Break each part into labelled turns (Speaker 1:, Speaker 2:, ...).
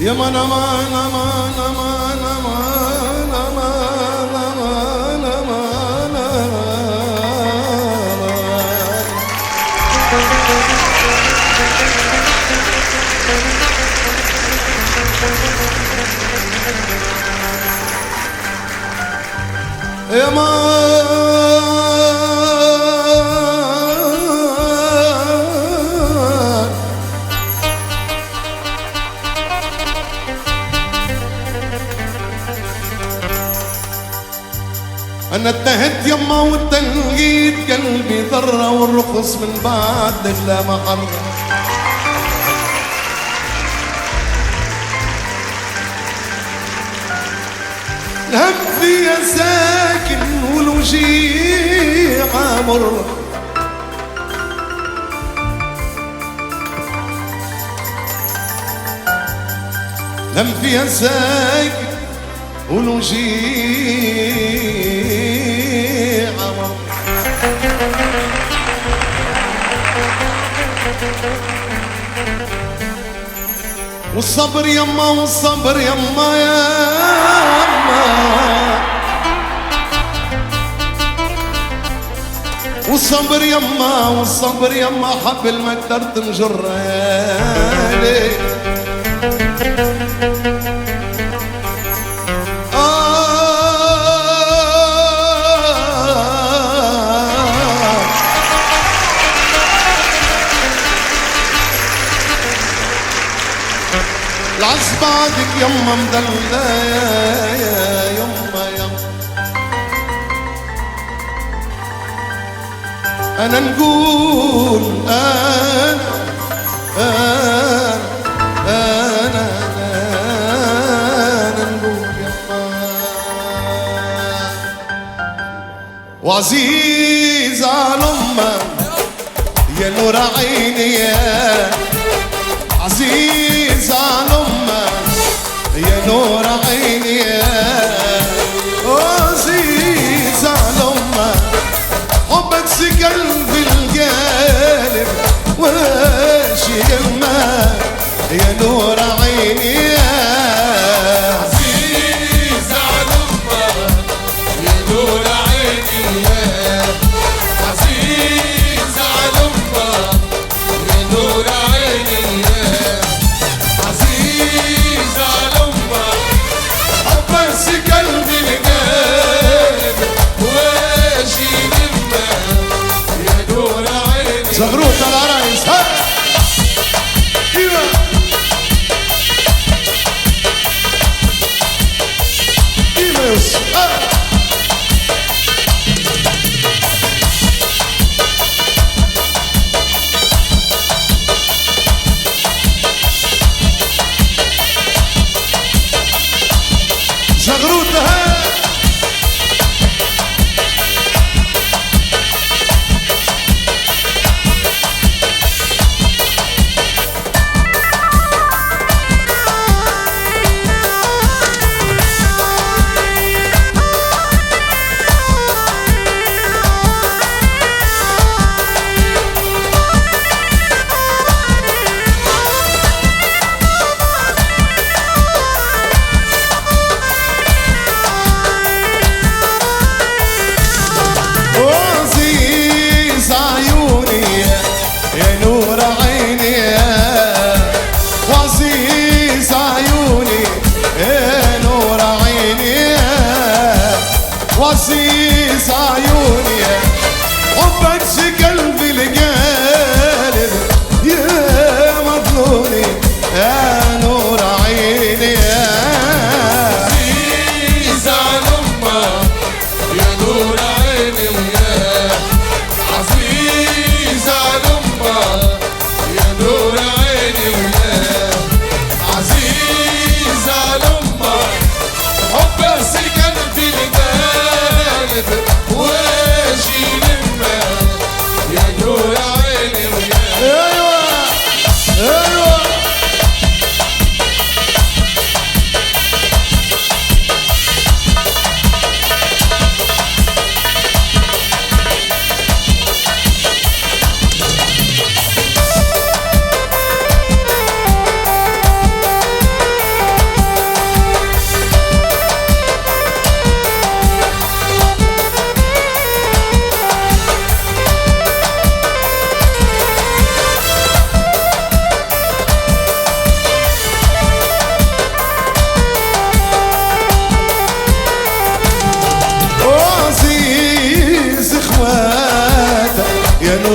Speaker 1: يا من امان امان امان امان امان امان امان يا مان أنا انتهت يما والتنقيد قلبي ذرة والرخص من بعدك لا محر الهم فيها ساكن والوجيع مر الهم فيها ساكن والوجيع مر والصبر يما والصبر يما يما والصبر يما والصبر يما حبل ما قدرت نجر العز بعدك يما مدلة يا يما يما أنا نقول أنا نقول يما وعزيز على أمك يا نور عيني يا عزيز على أمك يا نور عيني يا عزيز على أمك حبك سكن في القلب واشي يمك يا نور عيني يا
Speaker 2: عزيز على أمك يا نور عيني يا عزيز على أمك يا نور عيني
Speaker 1: زغروت العرايس ها ايوه ايوه يوسف زغروت ها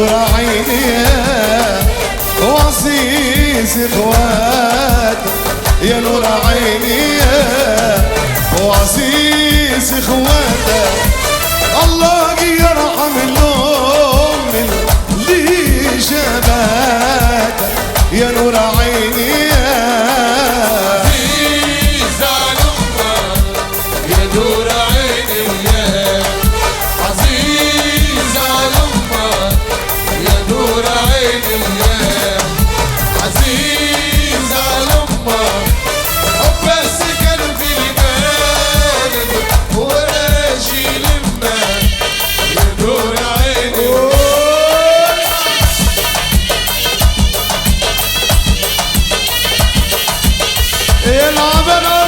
Speaker 1: نور عيني وعزيز اخواتك يا نور عيني وعزيز اخواتك الله يرحم الام اللي جابتك يا نور عيني
Speaker 2: عزيز على امك يا نور عيني عزيز على امك يا نور عيني عزيز على امك بس قلبي البارد وراجي لمك يا نور عيني
Speaker 1: العب العب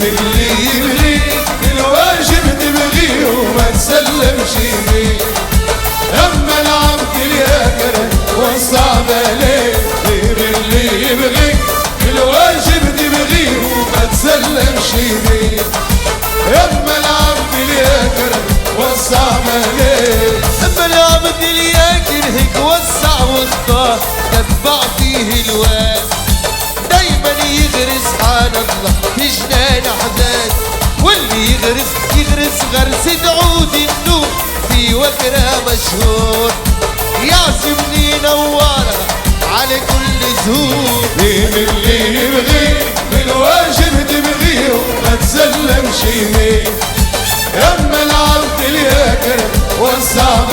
Speaker 2: اللي يبغي الواجب تبغيه وما تسلمش بيه اما العبد الياكر والصعب عليه غير اللي يبغي الواجب تبغيه وما تسلمش بيه اما العبد الياكر والصعب عليه
Speaker 3: اما العبد الياكر هيك وسع واختار تبع فيه الواد دايما يغرس سبحان الله في جنان احزان واللي يغرس غرس عود النور في وكرة مشهور يعزمني نوارها على كل زهور
Speaker 2: اللي يبغي بالواجب تبغيه وما تسلمش بيه اما العبد الياكر والصعب